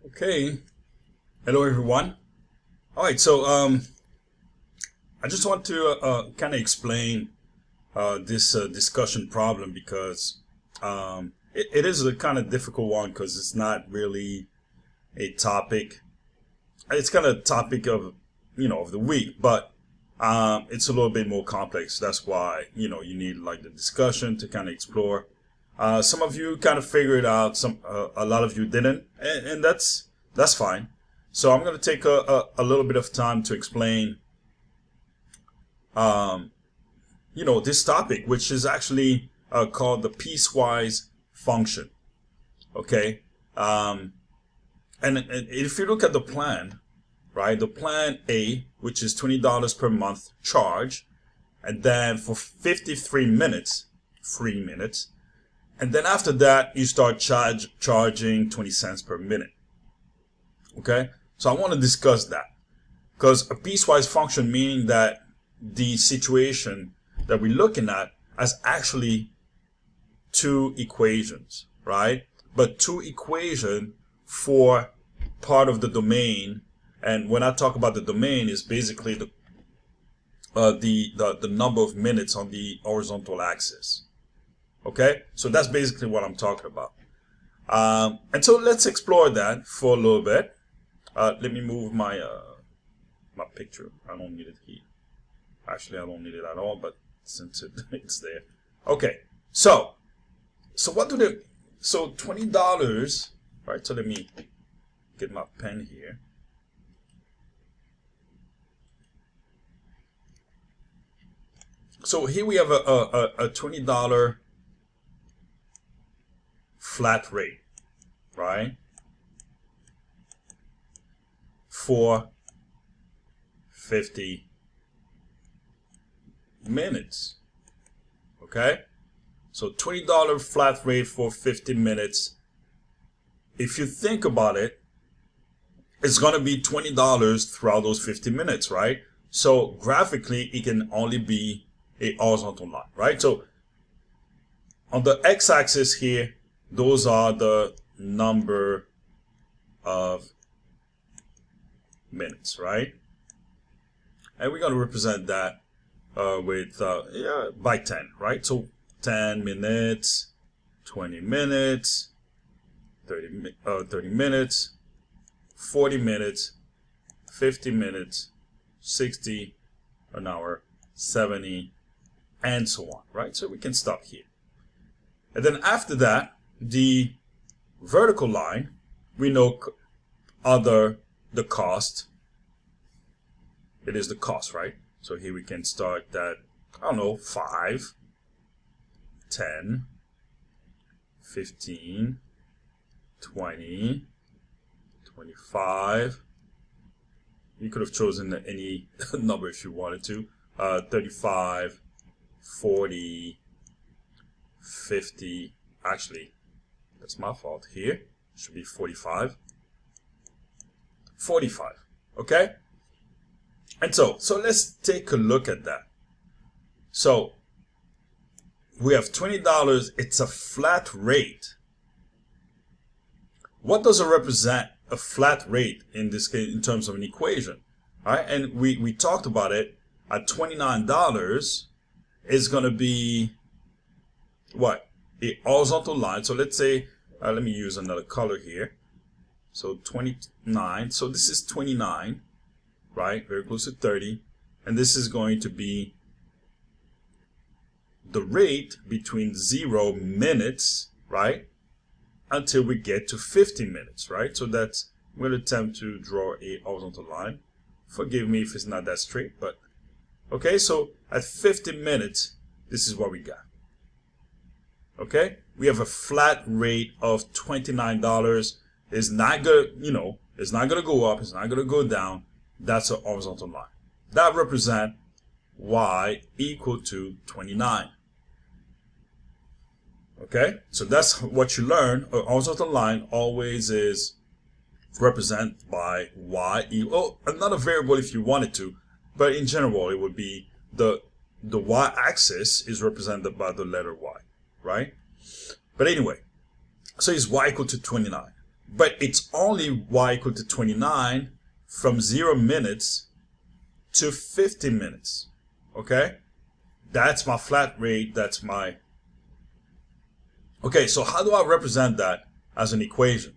Okay. Hello, everyone. All right. I just want to kind of explain this discussion problem because it is a kind of difficult one because it's not really a topic. It's kind of a topic of of the week, but it's a little bit more complex. That's why you need like the discussion to kind of explore. Some of you kind of figured out, some a lot of you didn't, and that's fine. So I'm going to take a little bit of time to explain, um, this topic, which is actually called the piecewise function. Okay, um, and if you look at the plan, right, the plan A, which is $20 per month charge, and then for 53 minutes, free minutes, and then after that you start charging 20 cents per minute. Okay, so I want to discuss that because a piecewise function meaning that the situation that we're looking at has actually two equations, right? But two equations for part of the domain, and when I talk about the domain, is basically the number of minutes on the horizontal axis. Okay, so that's basically what I'm talking about. And so let's explore that for a little bit. Let me move my my picture. I don't need it here. Actually, I don't need it at all, but since it's there. Okay, so what do they? So $20, right? So let me get my pen here. So here we have a $20 flat rate, right? For 50 minutes. Okay, so $20 flat rate for 50 minutes. If you think about it, it's going to be $20 throughout those 50 minutes, right? So graphically, it can only be a horizontal line, right? So on the x-axis here, those are the number of minutes, right? And we're going to represent that with by 10, right? So 10 minutes, 20 minutes, 30 minutes, 40 minutes, 50 minutes, 60, an hour, 70, and so on, right? So we can stop here. And then after that, the vertical line, we know the cost. It is the cost, right? So here we can start that, I don't know, 5, 10, 15, 20, 25. You could have chosen any number if you wanted to. 35, 40, 50. Actually, that's my fault here. It should be 45. 45. Okay? And so let's take a look at that. So we have $20. It's a flat rate. What does it represent? A flat rate in this case in terms of an equation, all right? And we talked about it. At $29 is going to be what? A horizontal line. So let's say, let me use another color here. So 29. So this is 29, right? Very close to 30. And this is going to be the rate between 0 minutes, right, until we get to 50 minutes, right? So that's, I'm going to attempt to draw a horizontal line. Forgive me if it's not that straight, but okay. So at 50 minutes, this is what we got. Okay, we have a flat rate of $29. It's not gonna, it's not gonna go up. It's not gonna go down. That's a horizontal line. That represents y equal to 29. Okay, so that's what you learn. A horizontal line always is represented by y equal another variable if you wanted to, but in general it would be the y-axis is represented by the letter y, right? But anyway, so it's y equal to 29. but it's only y equal to 29 from 0 minutes to 50 minutes. Okay, that's my flat rate. That's my. Okay, so how do I represent that as an equation?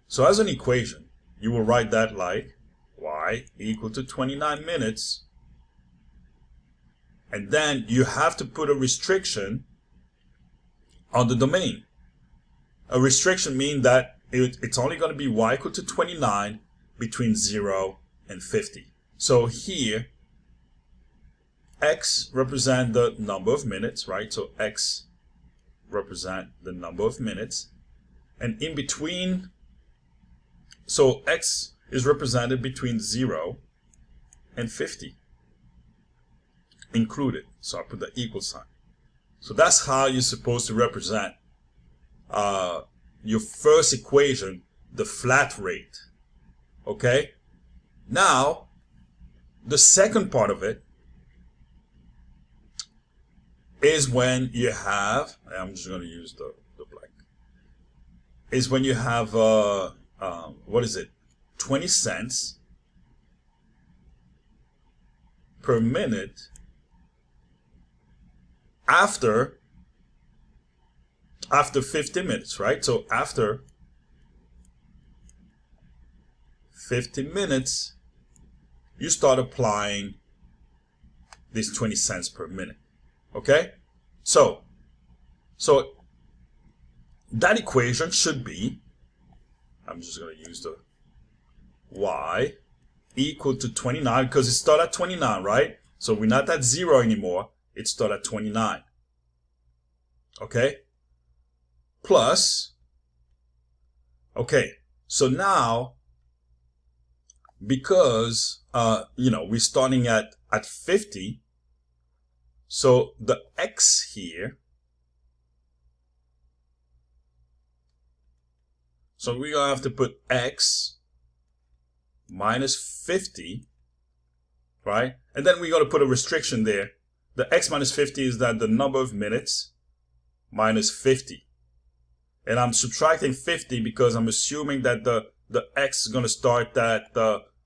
So as an equation, you will write that like y equal to 29 minutes, and then you have to put a restriction on the domain. A restriction means that it's only going to be y equal to 29 between 0 and 50. So here, x represent the number of minutes, right? So x represent the number of minutes, and in between, so x is represented between 0 and 50 included. So I put the equal sign. So that's how you're supposed to represent your first equation, the flat rate. Okay, now the second part of it is when you have, I'm just going to use the blank, is when you have what is it, 20 cents per minute after 50 minutes, right? So after 50 minutes, you start applying these 20 cents per minute. Okay? So that equation should be, I'm just going to use the y equal to 29, because it started at 29, right? So we're not at 0 anymore. It started at 29. Okay? Plus, okay, so now, because we're starting at 50, so the x here, so we're gonna have to put x minus 50, right? And then we're gonna put a restriction there. The x minus 50 is that the number of minutes minus 50. And I'm subtracting 50 because I'm assuming that the x is going to start at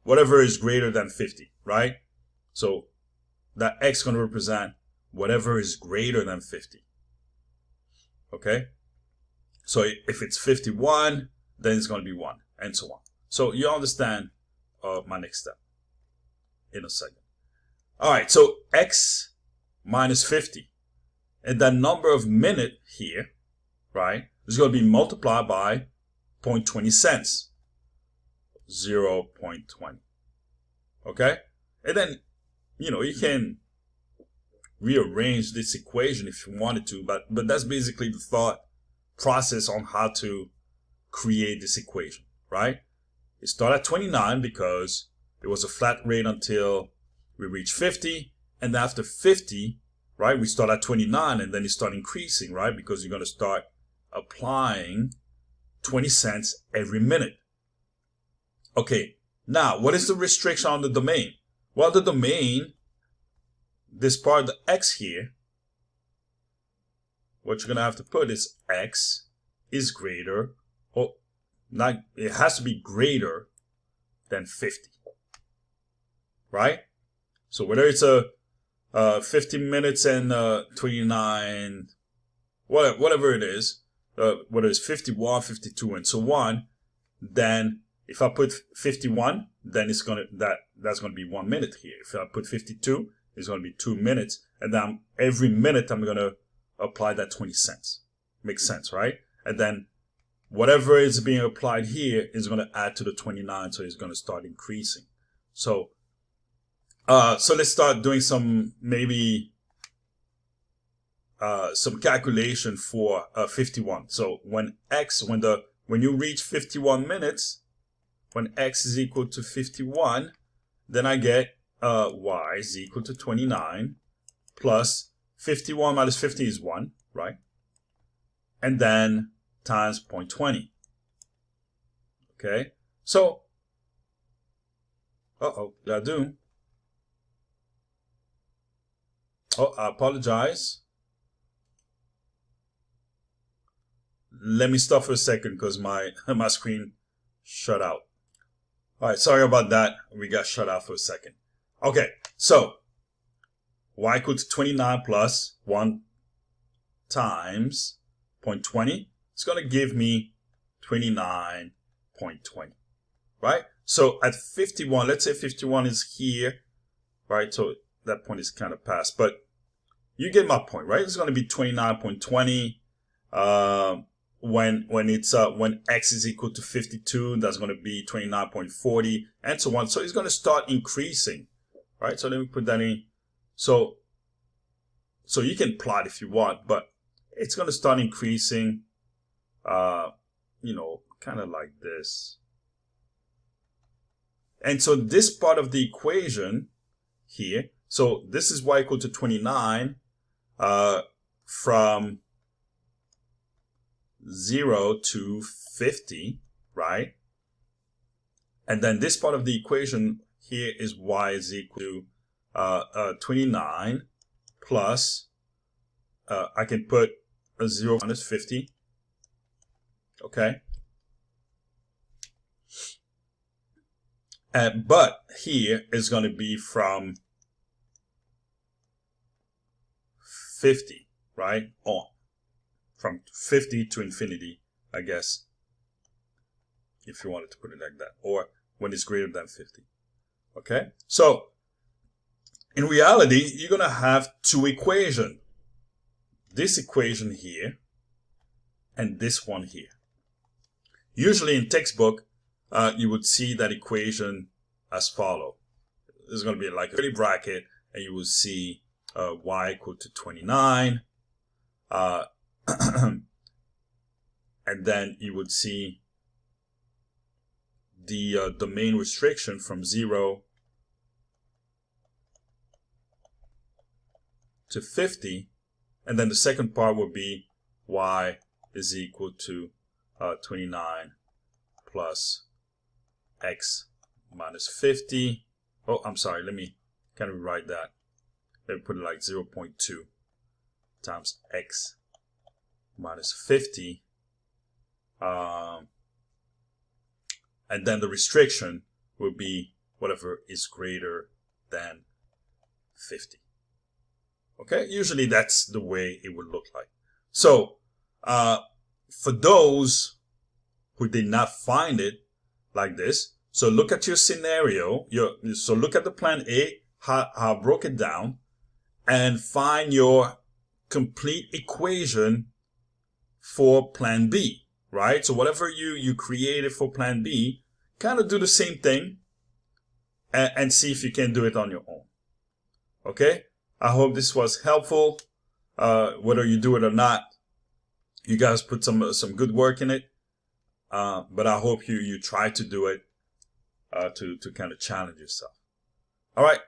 whatever is greater than 50, right? So that x is going to represent whatever is greater than 50. Okay? So if it's 51, then it's going to be 1, and so on. So you understand my next step in a second. All right, so x minus 50. And that number of minute here, right, is going to be multiplied by 0.20 cents. 0.20. Okay? And then, you can rearrange this equation if you wanted to, but that's basically the thought process on how to create this equation, right? It started at 29 because it was a flat rate until we reach 50, and after 50, right, we start at 29, and then you start increasing, right, because you're going to start applying 20 cents every minute. Okay, now what is the restriction on the domain? Well, the domain, this part, the x here, what you're going to have to put is x is greater, or not, it has to be greater than 50, right? So whether it's a 50 minutes and 29, whatever it is, whether it's 51, 52, and so on, then if I put 51, then that's gonna be 1 minute here. If I put 52, it's gonna be 2 minutes, and then every minute I'm gonna apply that 20 cents. Makes sense, right? And then whatever is being applied here is gonna add to the 29, so it's gonna start increasing. So let's start doing some some calculation for 51. So when you reach 51 minutes, when x is equal to 51, then I get y is equal to 29 plus 51 minus 50 is 1, right? And then times 0.20. Okay, so did I do? Oh, I apologize. let me stop for a second because my screen shut out. All right, sorry about that. We got shut out for a second. Okay, so y equal to 29 plus 1 times 0.20. It's going to give me 29.20, right? So at 51, let's say 51 is here, right? So that point is kind of past, but you get my point, right? It's going to be 29.20. When x is equal to 52, that's going to be 29.40, and so on. So it's going to start increasing, right? So let me put that in. So you can plot if you want, but it's going to start increasing, you know, kind of like this. And so this part of the equation here, so this is y equal to 29 from 0 to 50, right? And then this part of the equation here is y is equal to 29 plus, I can put a 0 minus 50, okay? But here is going to be from 50, right? On. From 50 to infinity, I guess, if you wanted to put it like that, or when it's greater than 50. Okay, so in reality, you're going to have two equations. This equation here and this one here. Usually in textbook, you would see that equation as follow. There's going to be like a curly bracket, and you will see y equal to 29. And then you would see the domain restriction from 0 to 50, and then the second part would be y is equal to 29 plus x minus 50. Oh, I'm sorry, let me kind of rewrite that. Let me put it like 0.2 times x minus 50. And then the restriction will be whatever is greater than 50. Okay, usually that's the way it would look like. So for those who did not find it like this, so look at your scenario. So look at the plan A, how I broke it down, and find your complete equation for plan B, right? So whatever you created for plan B, kind of do the same thing and see if you can do it on your own. Okay? I hope this was helpful. Whether you do it or not, you guys put some good work in it. But I hope you try to do it to kind of challenge yourself. All right.